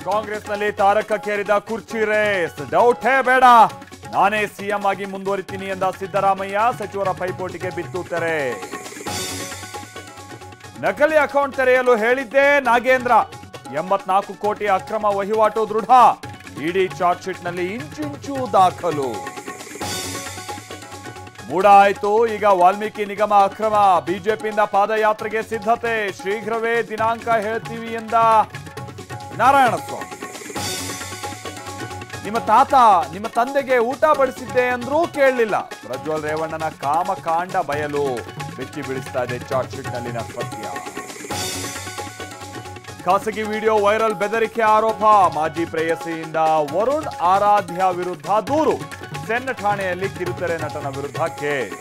ಕಾಂಗ್ರೆಸ್ನಲ್ಲಿ ತಾರಕಕ್ಕೇರಿದ ಕುರ್ಚಿ ರೇಸ್. ಡೌಟೇ ಬೇಡ, ನಾನೇ ಸಿಎಂ ಆಗಿ ಮುಂದುವರಿತೀನಿ ಎಂದ ಸಿದ್ದರಾಮಯ್ಯ. ಸಚಿವರ ಪೈಪೋಟಿಗೆ ಬಿತ್ತು ತೆರೆ. ನಕಲಿ ಅಕೌಂಟ್ ತೆರೆಯಲು ಹೇಳಿದ್ದೇ ನಾಗೇಂದ್ರ. 84 ಕೋಟಿ ಅಕ್ರಮ ವಹಿವಾಟು ದೃಢ. ಇಡಿ ಚಾರ್ಜ್ ಶೀಟ್ನಲ್ಲಿ ಇಂಚಿಂಚು ದಾಖಲು. ಮೂಡ ಆಯ್ತು, ಈಗ ವಾಲ್ಮೀಕಿ ನಿಗಮ ಅಕ್ರಮ. ಬಿಜೆಪಿಯಿಂದ ಪಾದಯಾತ್ರೆಗೆ ಸಿದ್ಧತೆ. ಶೀಘ್ರವೇ ದಿನಾಂಕ ಹೇಳ್ತೀವಿ ಎಂದ ನಾರಾಯಣಸ್ವಾಮಿ. ನಿಮ್ಮ ತಂದೆಗೆ ಊಟ ಬಡಿಸಿದ್ದೆ ಅಂದ್ರೂ ಕೇಳಲಿಲ್ಲ. ಪ್ರಜ್ವಲ್ ರೇವಣ್ಣನ ಕಾಮಕಾಂಡ ಬಯಲು. ಬೆಚ್ಚಿ ಬೀಳಿಸ್ತಾ ಇದೆ ಚಾರ್ಜ್ ಶೀಟ್ನಲ್ಲಿನ ಸತ್ಯ. ಖಾಸಗಿ ವಿಡಿಯೋ ವೈರಲ್, ಬೆದರಿಕೆ ಆರೋಪ. ಮಾಜಿ ಪ್ರೇಯಸಿಯಿಂದ ವರುಣ್ ಆರಾಧ್ಯ ವಿರುದ್ಧ ದೂರು. ಸೆನ್ ಠಾಣೆಯಲ್ಲಿ ಕಿರುತೆರೆ ನಟನ ವಿರುದ್ಧ ಕೇಸ್.